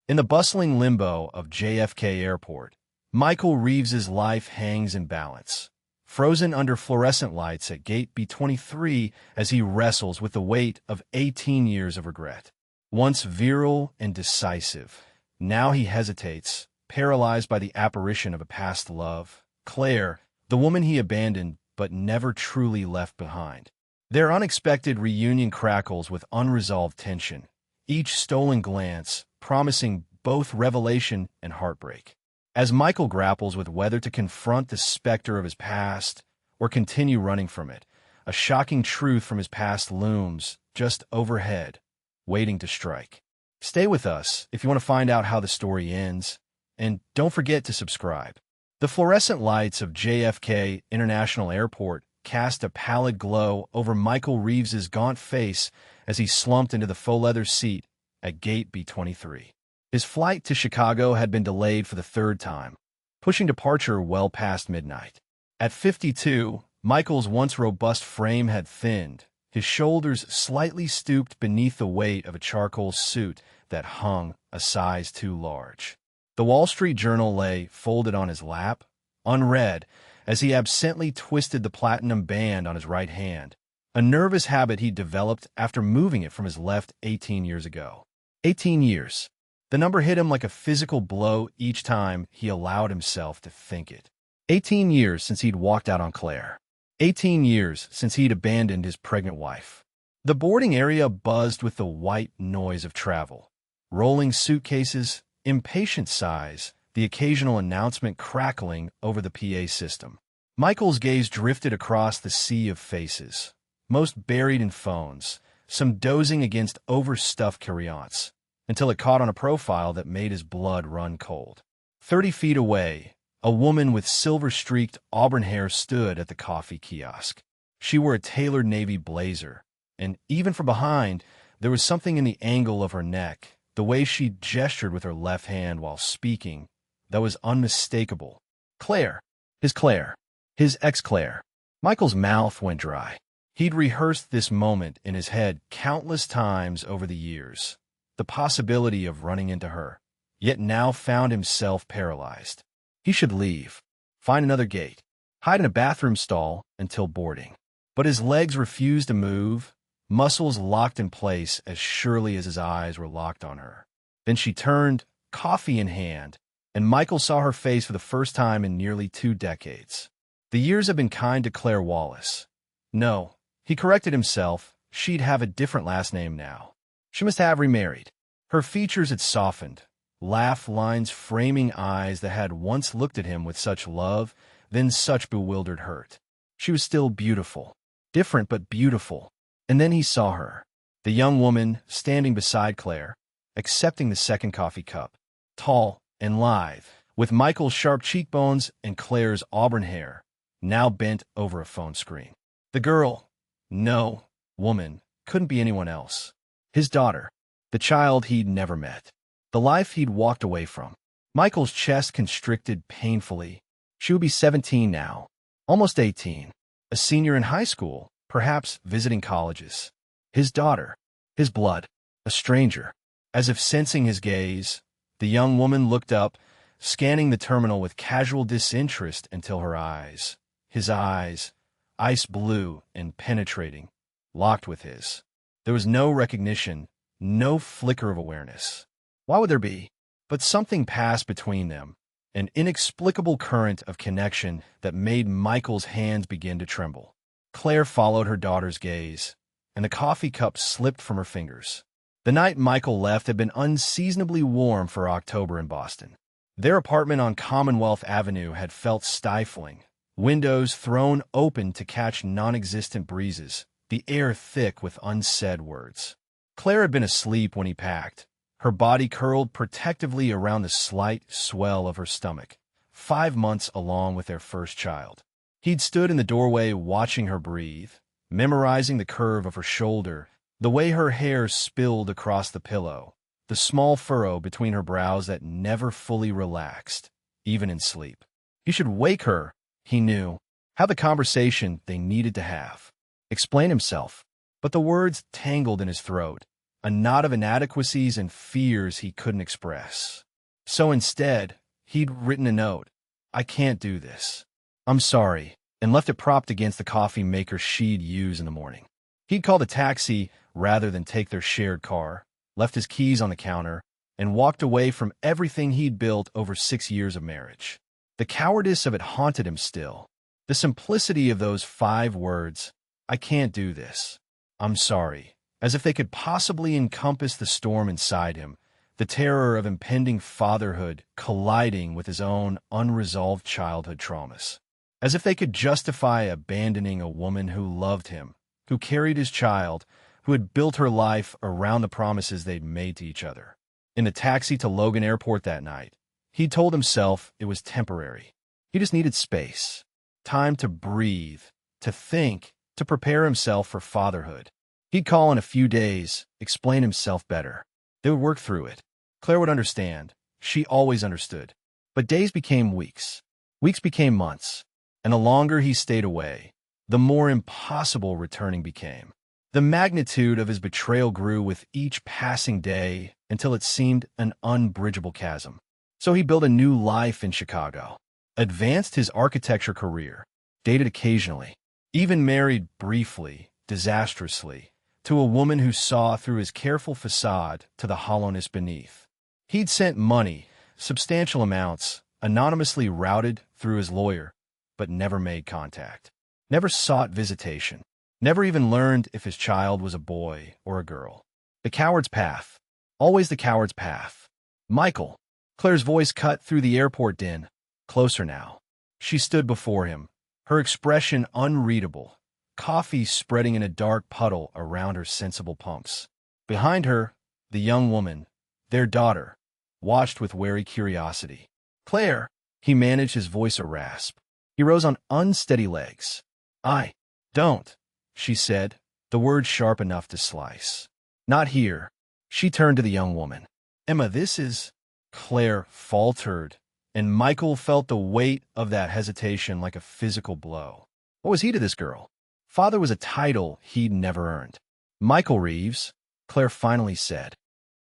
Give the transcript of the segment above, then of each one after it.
In the bustling limbo of JFK Airport, Michael Reeves's life hangs in balance, frozen under fluorescent lights at Gate B23 as he wrestles with the weight of 18 years of regret. Once virile and decisive, now he hesitates, paralyzed by the apparition of a past love, Claire, the woman he abandoned but never truly left behind. Their unexpected reunion crackles with unresolved tension, each stolen glance promising both revelation and heartbreak. As Michael grapples with whether to confront the specter of his past or continue running from it, a shocking truth from his past looms just overhead, waiting to strike. Stay with us if you want to find out how the story ends, and don't forget to subscribe. The fluorescent lights of JFK International Airport cast a pallid glow over Michael Reeves's gaunt face as he slumped into the faux leather seat at Gate B23. His flight to Chicago had been delayed for the third time, pushing departure well past midnight. At 52, Michael's once robust frame had thinned, his shoulders slightly stooped beneath the weight of a charcoal suit that hung a size too large. The Wall Street Journal lay folded on his lap, unread, as he absently twisted the platinum band on his right hand, a nervous habit he developed after moving it from his left 18 years ago. 18 years. The number hit him like a physical blow each time he allowed himself to think it. 18 years since he'd walked out on Claire. 18 years since he'd abandoned his pregnant wife. The boarding area buzzed with the white noise of travel. Rolling suitcases, impatient sighs, the occasional announcement crackling over the PA system. Michael's gaze drifted across the sea of faces, most buried in phones, some dozing against overstuffed carry-ons, until it caught on a profile that made his blood run cold. 30 feet away, a woman with silver-streaked auburn hair stood at the coffee kiosk. She wore a tailored navy blazer, and even from behind, there was something in the angle of her neck, the way she gestured with her left hand while speaking, that was unmistakable. Claire. His ex-Claire. Michael's mouth went dry. He'd rehearsed this moment in his head countless times over the years, the possibility of running into her, yet now found himself paralyzed. He should leave, find another gate, hide in a bathroom stall until boarding. But his legs refused to move, muscles locked in place as surely as his eyes were locked on her. Then she turned, coffee in hand, and Michael saw her face for the first time in nearly 2 decades. The years had been kind to Claire Wallace. No, he corrected himself, she'd have a different last name now. She must have remarried. Her features had softened, laugh lines framing eyes that had once looked at him with such love, then such bewildered hurt. She was still beautiful, different but beautiful. And then he saw her, the young woman standing beside Claire, accepting the second coffee cup, tall and lithe, with Michael's sharp cheekbones and Claire's auburn hair, now bent over a phone screen. The girl, no, woman, couldn't be anyone else. His daughter, the child he'd never met, the life he'd walked away from. Michael's chest constricted painfully. She would be 17 now, almost 18, a senior in high school, perhaps visiting colleges. His daughter, his blood, a stranger. As if sensing his gaze, the young woman looked up, scanning the terminal with casual disinterest until her eyes, his eyes, ice blue and penetrating, locked with his. There was no recognition, no flicker of awareness. Why would there be? But something passed between them, an inexplicable current of connection that made Michael's hands begin to tremble. Claire followed her daughter's gaze, and the coffee cup slipped from her fingers. The night Michael left had been unseasonably warm for October in Boston. Their apartment on Commonwealth Avenue had felt stifling, windows thrown open to catch non-existent breezes, the air thick with unsaid words. Claire had been asleep when he packed, her body curled protectively around the slight swell of her stomach, 5 months along with their first child. He'd stood in the doorway watching her breathe, memorizing the curve of her shoulder, the way her hair spilled across the pillow, the small furrow between her brows that never fully relaxed, even in sleep. He should wake her, he knew, have the conversation they needed to have, explain himself, but the words tangled in his throat, a knot of inadequacies and fears he couldn't express. So instead, he'd written a note. "I can't do this. I'm sorry," and left it propped against the coffee maker she'd use in the morning. He'd called a taxi rather than take their shared car, left his keys on the counter, and walked away from everything he'd built over 6 years of marriage. The cowardice of it haunted him still. The simplicity of those 5 words, "I can't do this. I'm sorry," as if they could possibly encompass the storm inside him, the terror of impending fatherhood colliding with his own unresolved childhood traumas. As if they could justify abandoning a woman who loved him, who carried his child, who had built her life around the promises they'd made to each other. In the taxi to Logan Airport that night, he told himself it was temporary. He just needed space, time to breathe, to think, to prepare himself for fatherhood. He'd call in a few days, explain himself better. They would work through it. Claire would understand. She always understood. But days became weeks. Weeks became months. And the longer he stayed away, the more impossible returning became. The magnitude of his betrayal grew with each passing day until it seemed an unbridgeable chasm. So he built a new life in Chicago, advanced his architecture career, dated occasionally, even married briefly, disastrously, to a woman who saw through his careful facade to the hollowness beneath. He'd sent money, substantial amounts, anonymously routed through his lawyer, but never made contact, never sought visitation, never even learned if his child was a boy or a girl. The coward's path. Always the coward's path. "Michael." Claire's voice cut through the airport din. Closer now. She stood before him, her expression unreadable, coffee spreading in a dark puddle around her sensible pumps. Behind her, the young woman, their daughter, watched with wary curiosity. "Claire," he managed, his voice a rasp. He rose on unsteady legs. "I don't," she said, the words sharp enough to slice. "Not here." She turned to the young woman. "Emma, this is—" Claire faltered, and Michael felt the weight of that hesitation like a physical blow. What was he to this girl? Father was a title he'd never earned. "Michael Reeves," Claire finally said.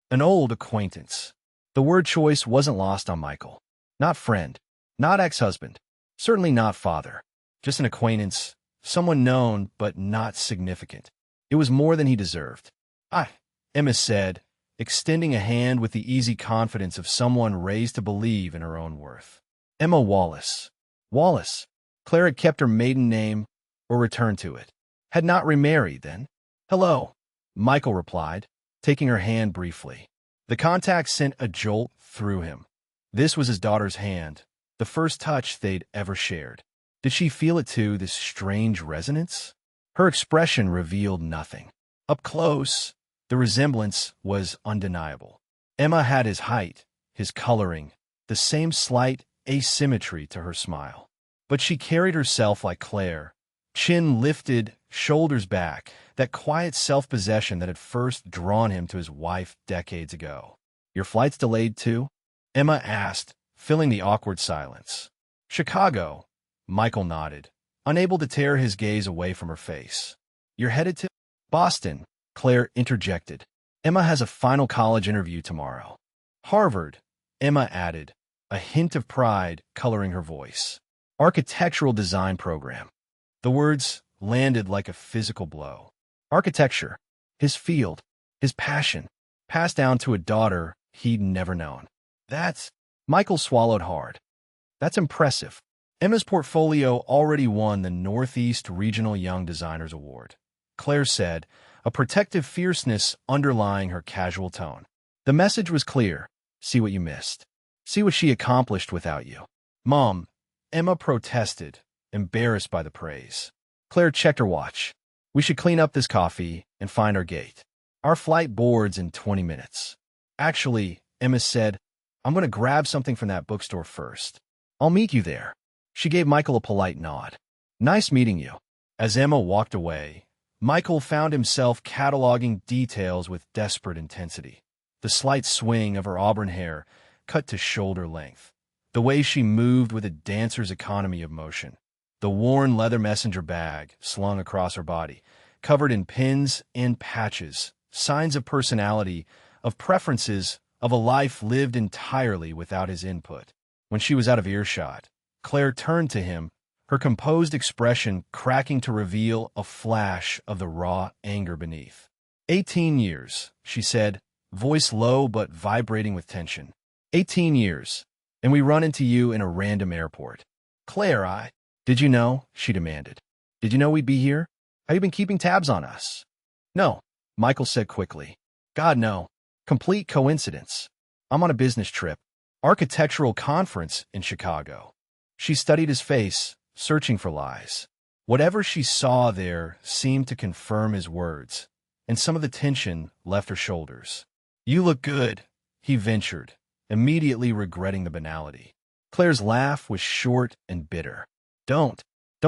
"An old acquaintance." The word choice wasn't lost on Michael. Not friend, not ex-husband, certainly not father. Just an acquaintance, someone known but not significant. It was more than he deserved. Emma said, extending a hand with the easy confidence of someone raised to believe in her own worth. "Emma Wallace." Wallace. Claire had kept her maiden name, or returned to it. Had not remarried, then. "Hello," Michael replied, taking her hand briefly. The contact sent a jolt through him. This was his daughter's hand, the first touch they'd ever shared. Did she feel it too, this strange resonance? Her expression revealed nothing. Up close, the resemblance was undeniable. Emma had his height, his coloring, the same slight asymmetry to her smile. But she carried herself like Claire, chin lifted, shoulders back, that quiet self-possession that had first drawn him to his wife decades ago. "Your flight's delayed too?" Emma asked, filling the awkward silence. "Chicago," Michael nodded, unable to tear his gaze away from her face. "You're headed to—" "Boston," Claire interjected. "Emma has a final college interview tomorrow." "Harvard," Emma added, a hint of pride coloring her voice. "Architectural design program." The words landed like a physical blow. Architecture, his field, his passion, passed down to a daughter he'd never known. That's— Michael swallowed hard. "That's impressive." Emma's portfolio already won the Northeast Regional Young Designers Award, Claire said, a protective fierceness underlying her casual tone. The message was clear. See what you missed. See what she accomplished without you. "Mom," Emma protested, embarrassed by the praise. Claire checked her watch. "We should clean up this coffee and find our gate. Our flight boards in 20 minutes. "Actually," Emma said, "I'm going to grab something from that bookstore first. I'll meet you there." She gave Michael a polite nod. "Nice meeting you." As Emma walked away, Michael found himself cataloging details with desperate intensity. The slight swing of her auburn hair, cut to shoulder length. The way she moved with a dancer's economy of motion. The worn leather messenger bag slung across her body, covered in pins and patches, signs of personality, of preferences, of a life lived entirely without his input. When she was out of earshot, Claire turned to him, her composed expression cracking to reveal a flash of the raw anger beneath. 18 years, she said, voice low but vibrating with tension. 18 years, and we run into you in a random airport. Claire, Did you know? She demanded. Did you know we'd be here? Have you been keeping tabs on us? No, Michael said quickly. God, no. Complete coincidence. I'm on a business trip. Architectural conference in Chicago. She studied his face, searching for lies. Whatever she saw there seemed to confirm his words, and some of the tension left her shoulders. You look good, he ventured, immediately regretting the banality. Claire's laugh was short and bitter. Don't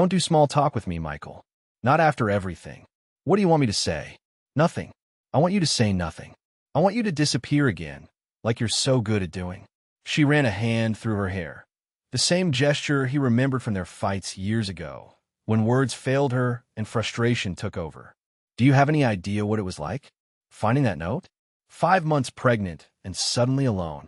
do small talk with me, Michael. Not after everything. What do you want me to say? Nothing. I want you to say nothing. I want you to disappear again, like you're so good at doing. She ran a hand through her hair. The same gesture he remembered from their fights years ago, when words failed her and frustration took over. Do you have any idea what it was like? Finding that note? 5 months pregnant and suddenly alone.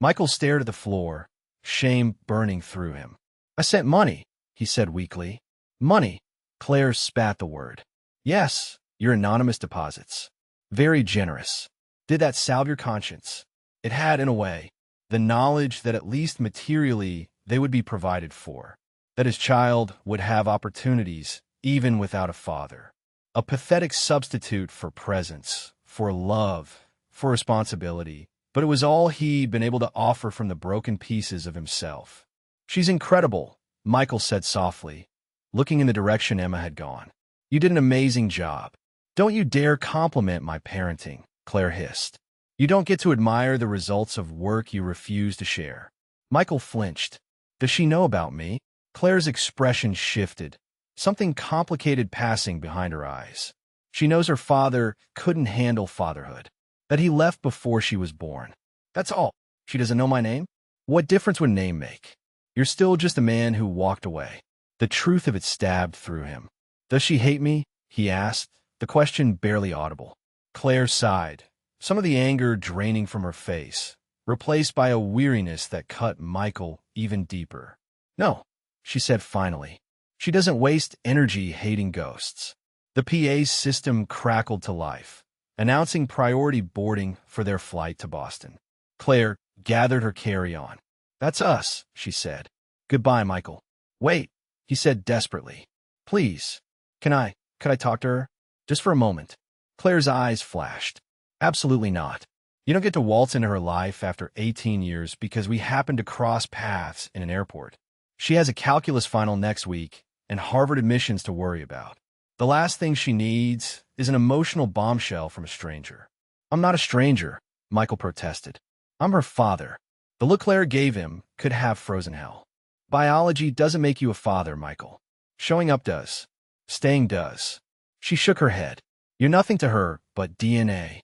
Michael stared at the floor, shame burning through him. I sent money, he said weakly. Money. Claire spat the word. Yes, your anonymous deposits. Very generous. Did that salve your conscience? It had, in a way, the knowledge that at least materially they would be provided for, that his child would have opportunities even without a father. A pathetic substitute for presence, for love, for responsibility, but it was all he'd been able to offer from the broken pieces of himself. She's incredible, Michael said softly, looking in the direction Emma had gone. You did an amazing job. Don't you dare compliment my parenting, Claire hissed. You don't get to admire the results of work you refuse to share. Michael flinched. Does she know about me? Claire's expression shifted, something complicated passing behind her eyes. She knows her father couldn't handle fatherhood, that he left before she was born. That's all. She doesn't know my name? What difference would name make? You're still just a man who walked away. The truth of it stabbed through him. Does she hate me? He asked, the question barely audible. Claire sighed, some of the anger draining from her face, replaced by a weariness that cut Michael even deeper. No, she said finally. She doesn't waste energy hating ghosts. The PA system crackled to life, announcing priority boarding for their flight to Boston. Claire gathered her carry-on. That's us, she said. Goodbye, Michael. Wait, he said desperately. Please, could I talk to her? Just for a moment. Claire's eyes flashed. Absolutely not. You don't get to waltz into her life after 18 years because we happen to cross paths in an airport. She has a calculus final next week and Harvard admissions to worry about. The last thing she needs is an emotional bombshell from a stranger. I'm not a stranger, Michael protested. I'm her father. The look Claire gave him could have frozen hell. Biology doesn't make you a father, Michael. Showing up does. Staying does. She shook her head. You're nothing to her but DNA.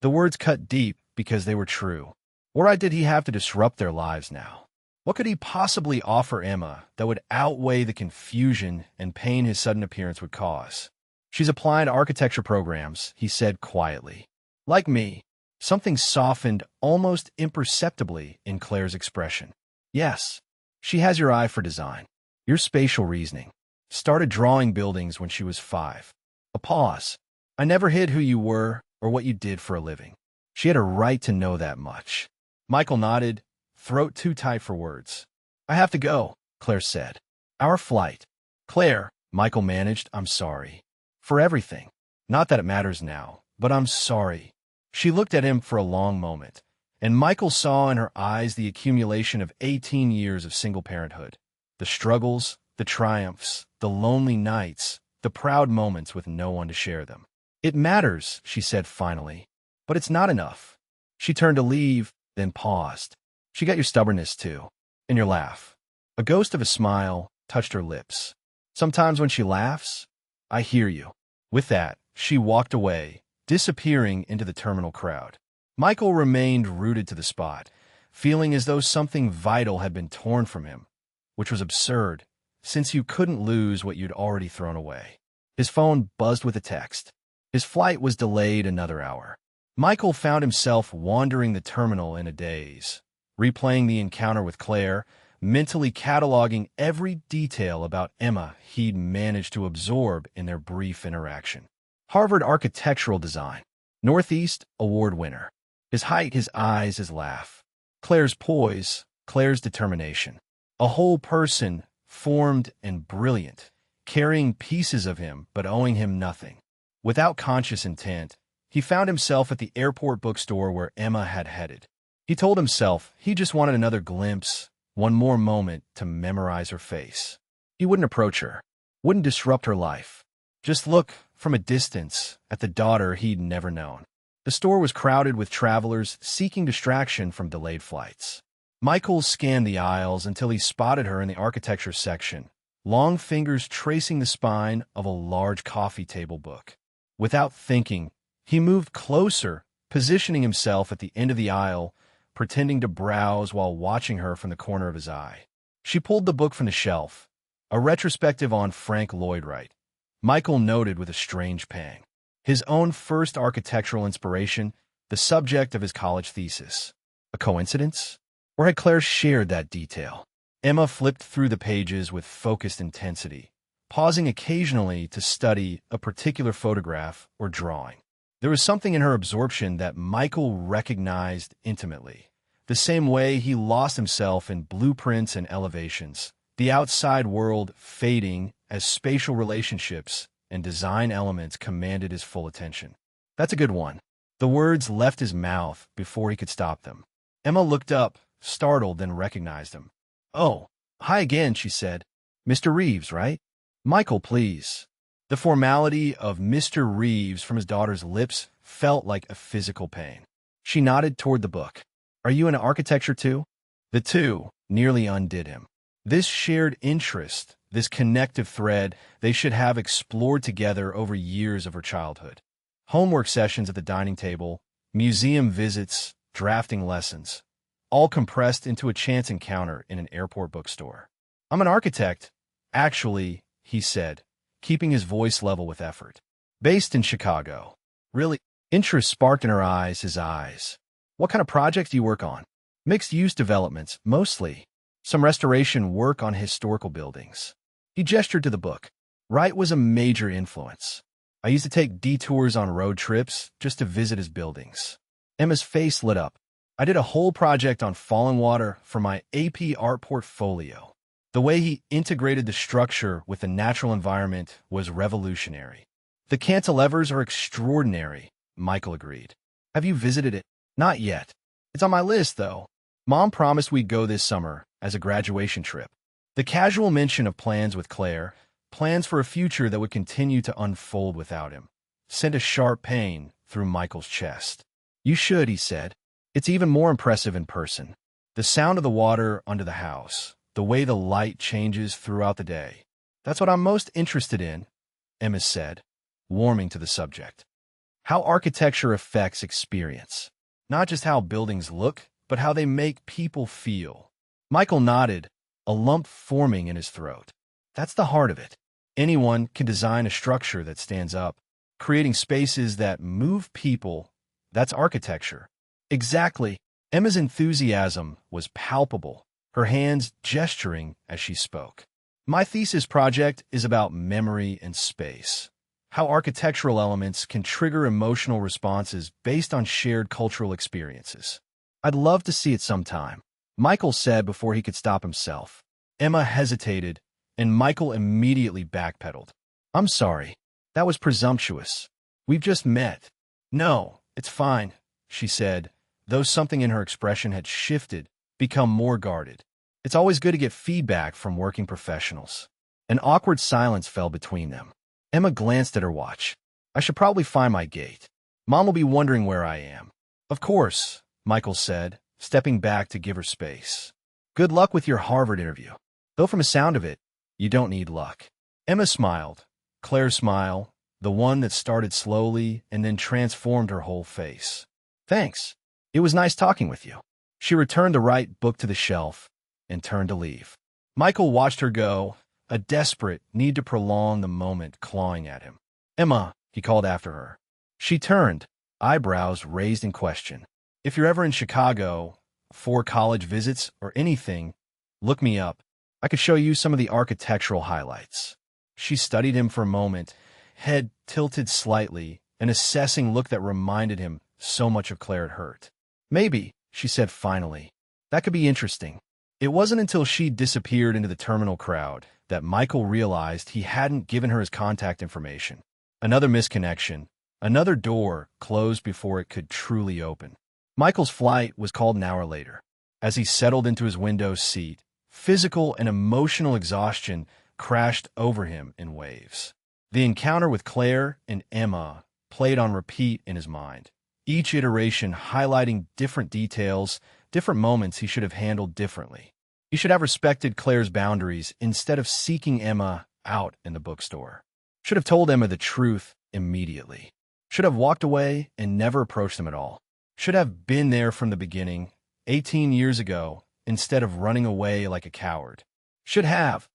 The words cut deep because they were true. What right did he have to disrupt their lives now? What could he possibly offer Emma that would outweigh the confusion and pain his sudden appearance would cause? She's applying to architecture programs, he said quietly. Like me. Something softened almost imperceptibly in Claire's expression. Yes, she has your eye for design, your spatial reasoning. Started drawing buildings when she was 5. A pause. I never hid who you were or what you did for a living. She had a right to know that much. Michael nodded, throat too tight for words. I have to go, Claire said. Our flight. Claire, Michael managed, I'm sorry. For everything. Not that it matters now, but I'm sorry. She looked at him for a long moment, and Michael saw in her eyes the accumulation of 18 years of single parenthood. The struggles, the triumphs, the lonely nights, the proud moments with no one to share them. It matters, she said finally, but it's not enough. She turned to leave, then paused. She got your stubbornness too, and your laugh. A ghost of a smile touched her lips. Sometimes when she laughs, I hear you. With that, she walked away, disappearing into the terminal crowd. Michael remained rooted to the spot, feeling as though something vital had been torn from him, which was absurd, since you couldn't lose what you'd already thrown away. His phone buzzed with a text. His flight was delayed another hour. Michael found himself wandering the terminal in a daze, replaying the encounter with Claire, mentally cataloging every detail about Emma he'd managed to absorb in their brief interaction. Harvard architectural design. Northeast award winner. His height, his eyes, his laugh. Claire's poise, Claire's determination. A whole person, formed and brilliant, carrying pieces of him but owing him nothing. Without conscious intent, he found himself at the airport bookstore where Emma had headed. He told himself he just wanted another glimpse, one more moment to memorize her face. He wouldn't approach her, wouldn't disrupt her life. Just look, from a distance, at the daughter he'd never known. The store was crowded with travelers seeking distraction from delayed flights. Michael scanned the aisles until he spotted her in the architecture section, long fingers tracing the spine of a large coffee table book. Without thinking, he moved closer, positioning himself at the end of the aisle, pretending to browse while watching her from the corner of his eye. She pulled the book from the shelf, a retrospective on Frank Lloyd Wright. Michael noted with a strange pang. His own first architectural inspiration, the subject of his college thesis. A coincidence? Or had Claire shared that detail? Emma flipped through the pages with focused intensity, pausing occasionally to study a particular photograph or drawing. There was something in her absorption that Michael recognized intimately, the same way he lost himself in blueprints and elevations, the outside world fading as spatial relationships and design elements commanded his full attention. That's a good one. The words left his mouth before he could stop them. Emma looked up, startled, then recognized him. "Oh, hi again," she said. "Mr. Reeves, right?" "Michael, please." The formality of Mr. Reeves from his daughter's lips felt like a physical pain. She nodded toward the book. "Are you into architecture too?" The two nearly undid him. This shared interest, this connective thread, they should have explored together over years of her childhood. Homework sessions at the dining table, museum visits, drafting lessons, all compressed into a chance encounter in an airport bookstore. "I'm an architect, actually," he said, keeping his voice level with effort. "Based in Chicago." "Really?" Interest sparked in her eyes, his eyes. "What kind of projects do you work on?" "Mixed-use developments, mostly. Some restoration work on historical buildings." He gestured to the book. Wright was a major influence. "I used to take detours on road trips just to visit his buildings." Emma's face lit up. "I did a whole project on fallen water for my AP art portfolio." The way he integrated the structure with the natural environment was revolutionary. "The cantilevers are extraordinary," Michael agreed. "Have you visited it?" "Not yet. It's on my list, though. Mom promised we'd go this summer as a graduation trip." The casual mention of plans with Claire, plans for a future that would continue to unfold without him, sent a sharp pain through Michael's chest. "You should," he said. "It's even more impressive in person. The sound of the water under the house, the way the light changes throughout the day. That's what I'm most interested in," Emma said, warming to the subject. How architecture affects experience. Not just how buildings look, but how they make people feel. Michael nodded, a lump forming in his throat. That's the heart of it. Anyone can design a structure that stands up, creating spaces that move people. That's architecture. Exactly. Emma's enthusiasm was palpable, her hands gesturing as she spoke. "My thesis project is about memory and space. How architectural elements can trigger emotional responses based on shared cultural experiences. I'd love to see it sometime," Michael said before he could stop himself. Emma hesitated, and Michael immediately backpedaled. "I'm sorry. That was presumptuous. We've just met." "No, it's fine," she said, though something in her expression had shifted, become more guarded. "It's always good to get feedback from working professionals." An awkward silence fell between them. Emma glanced at her watch. "I should probably find my gate. Mom will be wondering where I am." "Of course," Michael said, stepping back to give her space. "Good luck with your Harvard interview. Though from the sound of it, you don't need luck." Emma smiled. Claire's smile, the one that started slowly and then transformed her whole face. "Thanks. It was nice talking with you." She returned the right book to the shelf and turned to leave. Michael watched her go, a desperate need to prolong the moment clawing at him. "Emma," he called after her. She turned, eyebrows raised in question. If you're ever in Chicago for college visits or anything, look me up. I could show you some of the architectural highlights. She studied him for a moment, head tilted slightly, an assessing look that reminded him so much of Claire it hurt. Maybe, she said finally. That could be interesting. It wasn't until she disappeared into the terminal crowd that Michael realized he hadn't given her his contact information. Another misconnection, another door closed before it could truly open. Michael's flight was called an hour later. As he settled into his window seat, physical and emotional exhaustion crashed over him in waves. The encounter with Claire and Emma played on repeat in his mind, each iteration highlighting different details, different moments he should have handled differently. He should have respected Claire's boundaries instead of seeking Emma out in the bookstore. Should have told Emma the truth immediately. Should have walked away and never approached them at all. Should have been there from the beginning, 18 years ago, instead of running away like a coward. Should have.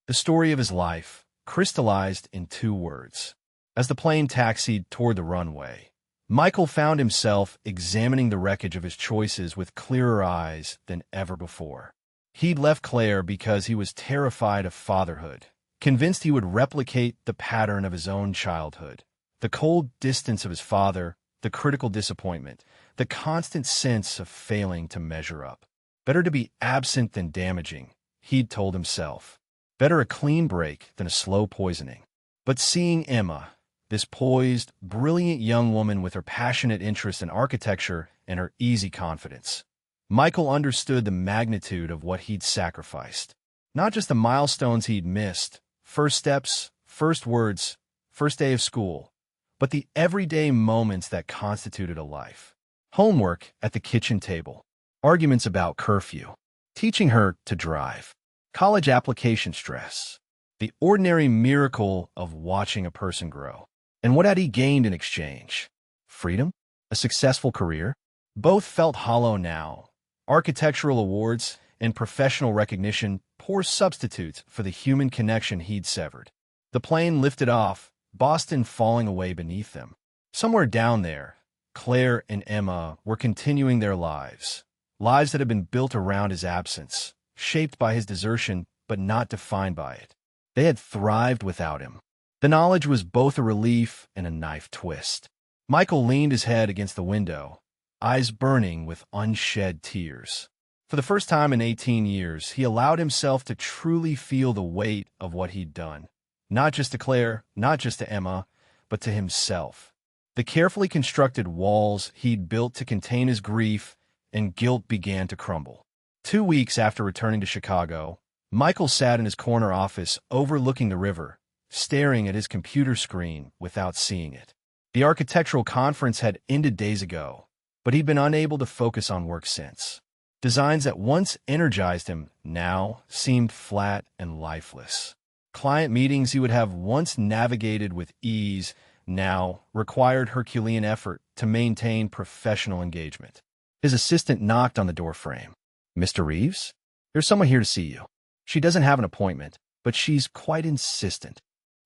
The story of his life, crystallized in 2 words. As the plane taxied toward the runway, Michael found himself examining the wreckage of his choices with clearer eyes than ever before. He'd left Claire because he was terrified of fatherhood, convinced he would replicate the pattern of his own childhood. The cold distance of his father, the critical disappointment, the constant sense of failing to measure up. Better to be absent than damaging, he'd told himself. Better a clean break than a slow poisoning. But seeing Emma, this poised, brilliant young woman with her passionate interest in architecture and her easy confidence, Michael understood the magnitude of what he'd sacrificed. Not just the milestones he'd missed, first steps, first words, first day of school, but the everyday moments that constituted a life. Homework at the kitchen table, arguments about curfew, teaching her to drive, college application stress, the ordinary miracle of watching a person grow. And what had he gained in exchange? Freedom? A successful career? Both felt hollow now. Architectural awards and professional recognition, poor substitutes for the human connection he'd severed. The plane lifted off, Boston falling away beneath them. Somewhere down there, Claire and Emma were continuing their lives that had been built around his absence, shaped by his desertion but not defined by it. They had thrived without him. The knowledge was both a relief and a knife twist. Michael leaned his head against the window, eyes burning with unshed tears. For the first time in 18 years, he allowed himself to truly feel the weight of what he'd done. Not just to Claire, not just to Emma, but to himself. The carefully constructed walls he'd built to contain his grief and guilt began to crumble. 2 weeks after returning to Chicago, Michael sat in his corner office overlooking the river, staring at his computer screen without seeing it. The architectural conference had ended days ago, but he'd been unable to focus on work since. Designs that once energized him now seemed flat and lifeless. Client meetings he would have once navigated with ease now required Herculean effort to maintain professional engagement. His assistant knocked on the doorframe. "Mr. Reeves? There's someone here to see you. She doesn't have an appointment, but she's quite insistent."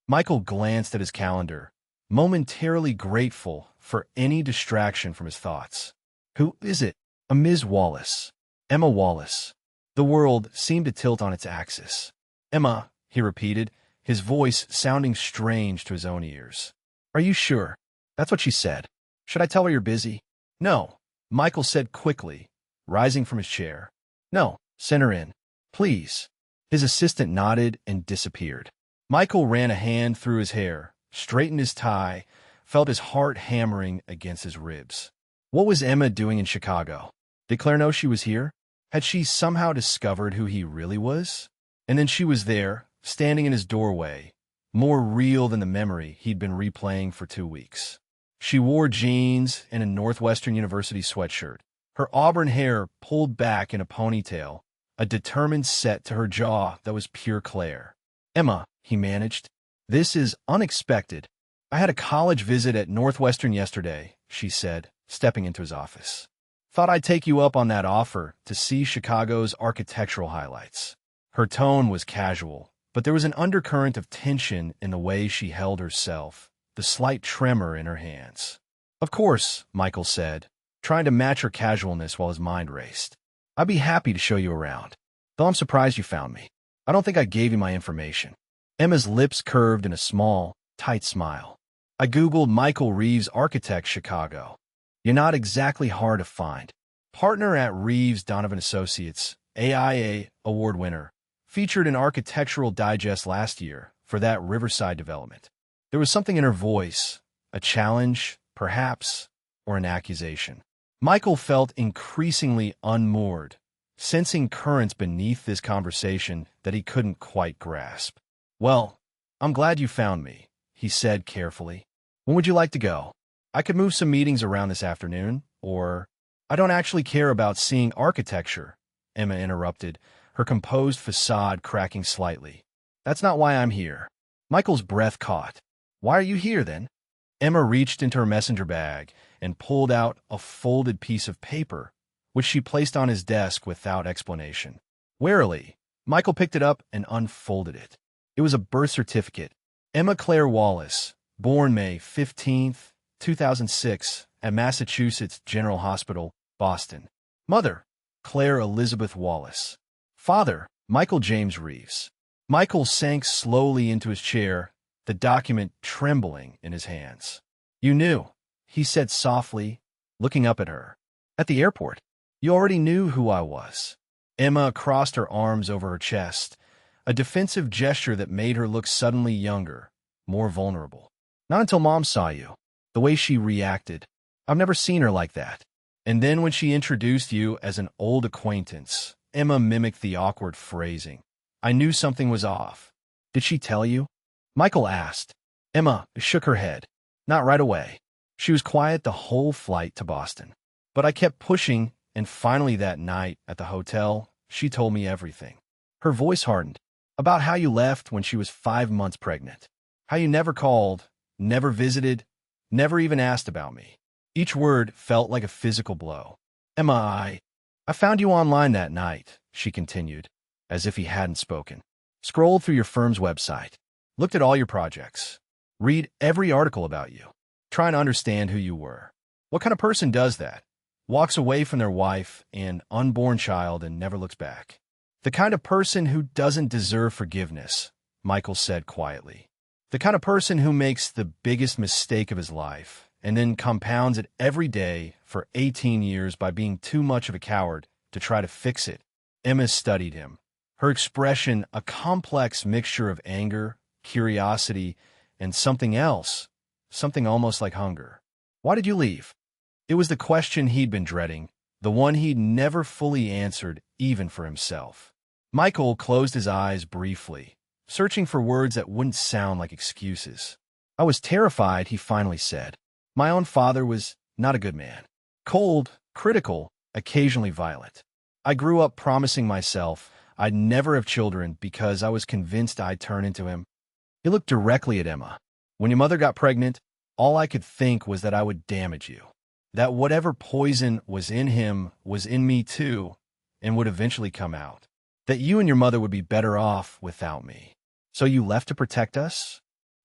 Michael glanced at his calendar, momentarily grateful for any distraction from his thoughts. Who is it? A Ms. Wallace. Emma Wallace. The world seemed to tilt on its axis. "Emma," he repeated, his voice sounding strange to his own ears. "Are you sure? That's what she said. Should I tell her you're busy?" "No," Michael said quickly, rising from his chair. "No, send her in. Please." His assistant nodded and disappeared. Michael ran a hand through his hair, straightened his tie, felt his heart hammering against his ribs. What was Emma doing in Chicago? Did Claire know she was here? Had she somehow discovered who he really was? And then she was there, standing in his doorway, more real than the memory he'd been replaying for 2 weeks. She wore jeans and a Northwestern University sweatshirt, her auburn hair pulled back in a ponytail, a determined set to her jaw that was pure Claire. "Emma," he managed, "this is unexpected. I had a college visit at Northwestern yesterday," she said, stepping into his office. "Thought I'd take you up on that offer to see Chicago's architectural highlights." Her tone was casual, but there was an undercurrent of tension in the way she held herself, the slight tremor in her hands. Of course, Michael said, trying to match her casualness while his mind raced. I'd be happy to show you around, though I'm surprised you found me. I don't think I gave you my information. Emma's lips curved in a small, tight smile. I Googled Michael Reeves Architect Chicago. You're not exactly hard to find. Partner at Reeves Donovan Associates, AIA award winner, featured in Architectural Digest last year for that Riverside development. There was something in her voice, a challenge, perhaps, or an accusation. Michael felt increasingly unmoored, sensing currents beneath this conversation that he couldn't quite grasp. Well, I'm glad you found me, he said carefully. When would you like to go? I could move some meetings around this afternoon, or... I don't actually care about seeing architecture, Emma interrupted, her composed facade cracking slightly. That's not why I'm here. Michael's breath caught. Why are you here, then? Emma reached into her messenger bag and pulled out a folded piece of paper, which she placed on his desk without explanation. Warily, Michael picked it up and unfolded it. It was a birth certificate. Emma Claire Wallace, born May 15th, 2006, at Massachusetts General Hospital, Boston. Mother, Claire Elizabeth Wallace. Father, Michael James Reeves. Michael sank slowly into his chair, the document trembling in his hands. You knew, he said softly, looking up at her. At the airport. You already knew who I was. Emma crossed her arms over her chest, a defensive gesture that made her look suddenly younger, more vulnerable. Not until Mom saw you. The way she reacted. I've never seen her like that. And then when she introduced you as an old acquaintance, Emma mimicked the awkward phrasing. I knew something was off. Did she tell you? Michael asked. Emma shook her head. Not right away. She was quiet the whole flight to Boston. But I kept pushing, and finally that night at the hotel, she told me everything. Her voice hardened. About how you left when she was 5 months pregnant. How you never called, never visited, never even asked about me. Each word felt like a physical blow. Emma, I found you online that night, she continued, as if he hadn't spoken. Scrolled through your firm's website. Looked at all your projects. Read every article about you. Trying to understand who you were. What kind of person does that? Walks away from their wife and unborn child and never looks back. The kind of person who doesn't deserve forgiveness, Michael said quietly. The kind of person who makes the biggest mistake of his life and then compounds it every day for 18 years by being too much of a coward to try to fix it. Emma studied him, her expression a complex mixture of anger, curiosity, and something else, something almost like hunger. Why did you leave? It was the question he'd been dreading, the one he'd never fully answered even for himself. Michael closed his eyes briefly, searching for words that wouldn't sound like excuses. I was terrified, he finally said. My own father was not a good man. Cold, critical, occasionally violent. I grew up promising myself I'd never have children because I was convinced I'd turn into him. He looked directly at Emma. When your mother got pregnant, all I could think was that I would damage you. That whatever poison was in him was in me too, and would eventually come out. That you and your mother would be better off without me. So you left to protect us?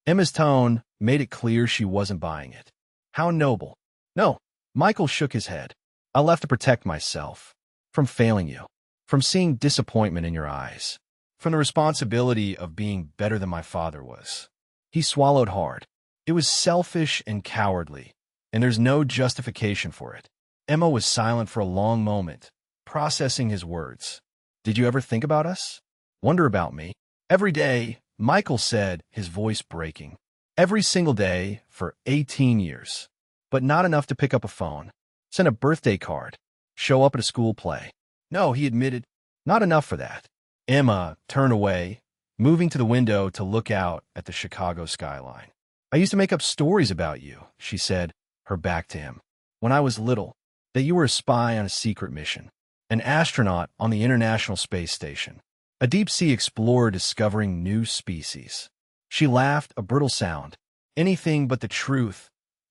Emma's tone made it clear she wasn't buying it. How noble. No, Michael shook his head. I left to protect myself. From failing you. From seeing disappointment in your eyes. From the responsibility of being better than my father was. He swallowed hard. It was selfish and cowardly, and there's no justification for it. Emma was silent for a long moment, processing his words. Did you ever think about us? Wonder about me? Every day, Michael said, his voice breaking. Every single day for 18 years. But not enough to pick up a phone, send a birthday card, show up at a school play. No, he admitted, not enough for that. Emma turned away, moving to the window to look out at the Chicago skyline. I used to make up stories about you, she said, her back to him. When I was little, that you were a spy on a secret mission, an astronaut on the International Space Station, a deep-sea explorer discovering new species. She laughed, a brittle sound. Anything but the truth,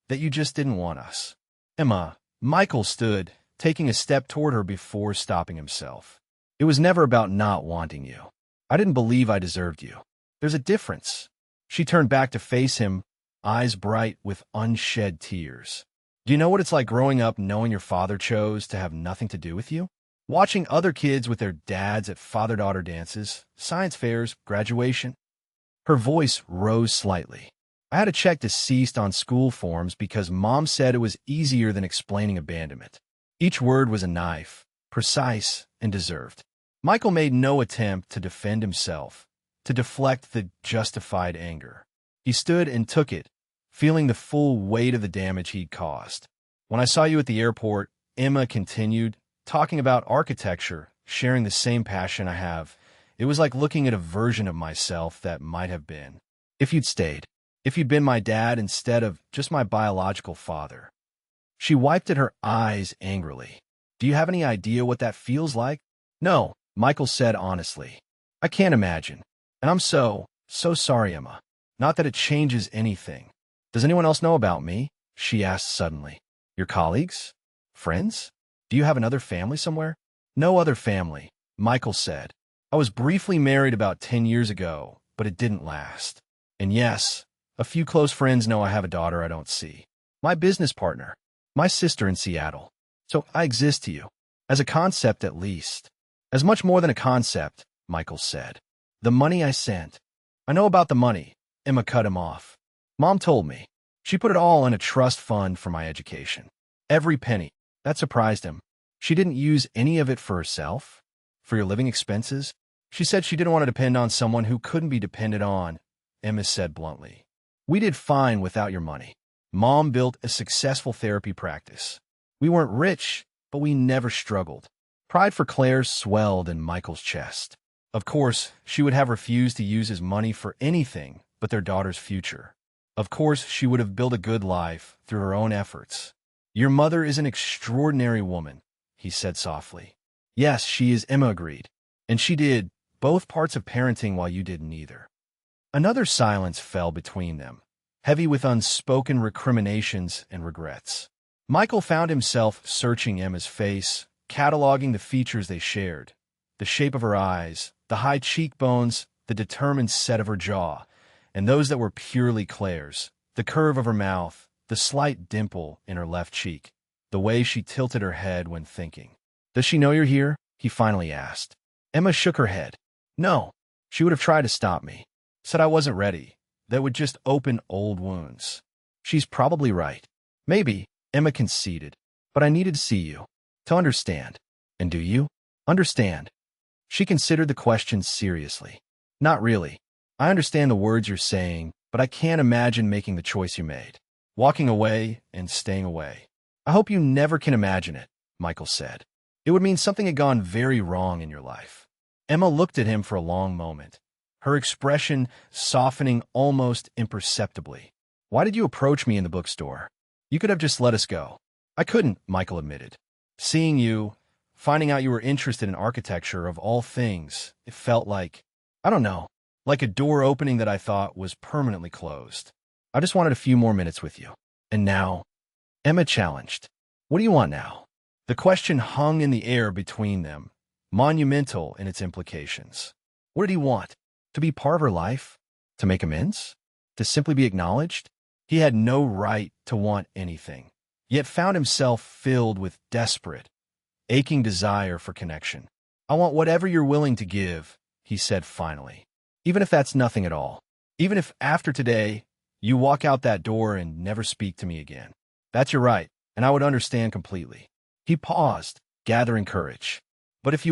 that you just didn't want us. Emma, Michael stood, taking a step toward her before stopping himself. It was never about not wanting you. I didn't believe I deserved you. There's a difference. She turned back to face him, eyes bright with unshed tears. Do you know what it's like growing up knowing your father chose to have nothing to do with you? Watching other kids with their dads at father-daughter dances, science fairs, graduation. Her voice rose slightly. I had to check deceased on school forms because Mom said it was easier than explaining abandonment. Each word was a knife, precise and deserved. Michael made no attempt to defend himself, to deflect the justified anger. He stood and took it, feeling the full weight of the damage he'd caused. When I saw you at the airport, Emma continued, talking about architecture, sharing the same passion I have. It was like looking at a version of myself that might have been. If you'd stayed. If you'd been my dad instead of just my biological father. She wiped at her eyes angrily. Do you have any idea what that feels like? No, Michael said honestly. I can't imagine. And I'm so sorry, Emma. Not that it changes anything. Does anyone else know about me? She asked suddenly. Your colleagues? Friends? Do you have another family somewhere? No other family, Michael said. I was briefly married about 10 years ago, but it didn't last. And yes, a few close friends know I have a daughter I don't see. My business partner. My sister in Seattle. So I exist to you. As a concept, at least. As much more than a concept, Michael said. The money I sent. I know about the money. Emma cut him off. Mom told me. She put it all in a trust fund for my education. Every penny. That surprised him. She didn't use any of it for herself? For your living expenses? She said she didn't want to depend on someone who couldn't be depended on, Emma said bluntly. We did fine without your money. Mom built a successful therapy practice. We weren't rich, but we never struggled. Pride for Claire swelled in Michael's chest. Of course, she would have refused to use his money for anything but their daughter's future. Of course, she would have built a good life through her own efforts. Your mother is an extraordinary woman, he said softly. Yes, she is, Emma agreed. And she did both parts of parenting while you did neither. Another silence fell between them, heavy with unspoken recriminations and regrets. Michael found himself searching Emma's face, cataloging the features they shared, the shape of her eyes, the high cheekbones, the determined set of her jaw, and those that were purely Claire's, the curve of her mouth, the slight dimple in her left cheek, the way she tilted her head when thinking. Does she know you're here? He finally asked. Emma shook her head. No, she would have tried to stop me. Said I wasn't ready. That would just open old wounds. She's probably right. Maybe, Emma conceded. But I needed to see you. To understand. And do you? Understand? She considered the question seriously. Not really. I understand the words you're saying, but I can't imagine making the choice you made. Walking away and staying away. I hope you never can imagine it, Michael said. It would mean something had gone very wrong in your life. Emma looked at him for a long moment, her expression softening almost imperceptibly. Why did you approach me in the bookstore? You could have just let us go. I couldn't, Michael admitted. Seeing you, finding out you were interested in architecture of all things, it felt like, I don't know, like a door opening that I thought was permanently closed. I just wanted a few more minutes with you. And now? Emma challenged. What do you want now? The question hung in the air between them, monumental in its implications. What did he want? To be part of her life? To make amends? To simply be acknowledged? He had no right to want anything, yet found himself filled with desperate, aching desire for connection. I want whatever you're willing to give, he said finally. Even if that's nothing at all. Even if after today, you walk out that door and never speak to me again. That's your right, and I would understand completely. He paused, gathering courage. But if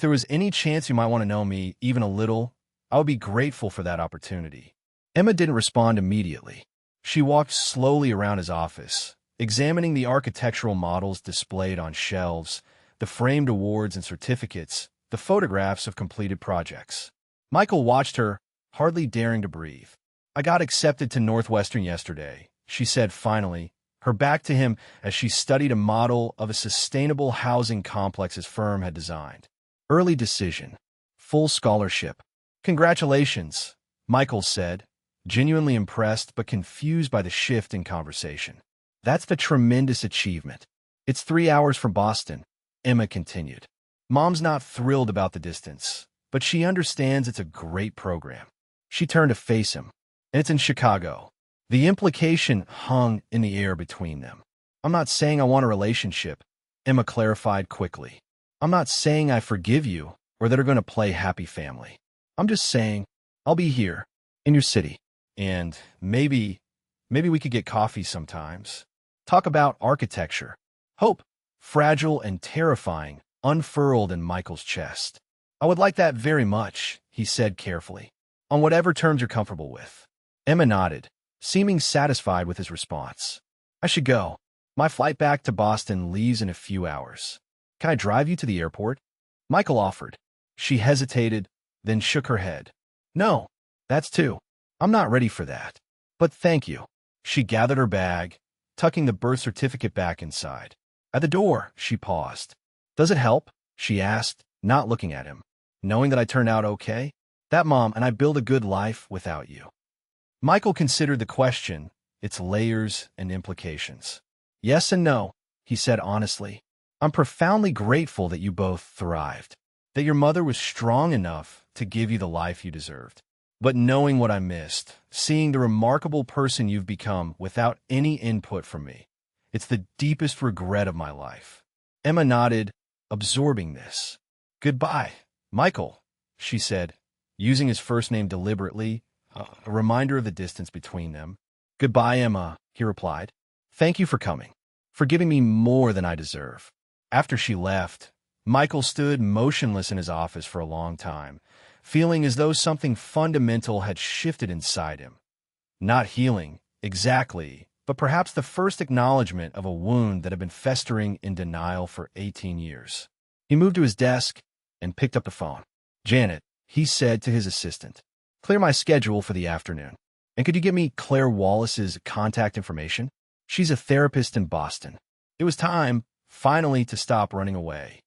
there was any chance you might want to know me, even a little, I would be grateful for that opportunity. Emma didn't respond immediately. She walked slowly around his office, examining the architectural models displayed on shelves, the framed awards and certificates, the photographs of completed projects. Michael watched her, hardly daring to breathe. I got accepted to Northwestern yesterday, she said finally, her back to him as she studied a model of a sustainable housing complex his firm had designed. Early decision. Full scholarship. Congratulations, Michael said, genuinely impressed but confused by the shift in conversation. That's the tremendous achievement. It's 3 hours from Boston, Emma continued. Mom's not thrilled about the distance, but she understands it's a great program. She turned to face him. And it's in Chicago. The implication hung in the air between them. I'm not saying I want a relationship, Emma clarified quickly. I'm not saying I forgive you or that we're going to play happy family. I'm just saying I'll be here in your city. And maybe we could get coffee sometimes. Talk about architecture. Hope, fragile and terrifying, unfurled in Michael's chest. I would like that very much, he said carefully. On whatever terms you're comfortable with. Emma nodded, seeming satisfied with his response. I should go. My flight back to Boston leaves in a few hours. Can I drive you to the airport? Michael offered. She hesitated, then shook her head. No, that's too. I'm not ready for that. But thank you. She gathered her bag, tucking the birth certificate back inside. At the door, she paused. Does it help? She asked, not looking at him. Knowing that I turned out okay? That Mom and I build a good life without you. Michael considered the question, its layers and implications. Yes and no, he said honestly. I'm profoundly grateful that you both thrived, that your mother was strong enough to give you the life you deserved. But knowing what I missed, seeing the remarkable person you've become without any input from me, it's the deepest regret of my life. Emma nodded, absorbing this. Goodbye, Michael, she said, using his first name deliberately, a reminder of the distance between them. Goodbye, Emma, he replied. Thank you for coming, for giving me more than I deserve. After she left, Michael stood motionless in his office for a long time, feeling as though something fundamental had shifted inside him. Not healing, exactly, but perhaps the first acknowledgement of a wound that had been festering in denial for 18 years. He moved to his desk and picked up the phone. Janet, he said to his assistant, clear my schedule for the afternoon. And could you give me Claire Wallace's contact information? She's a therapist in Boston. It was time, finally, to stop running away.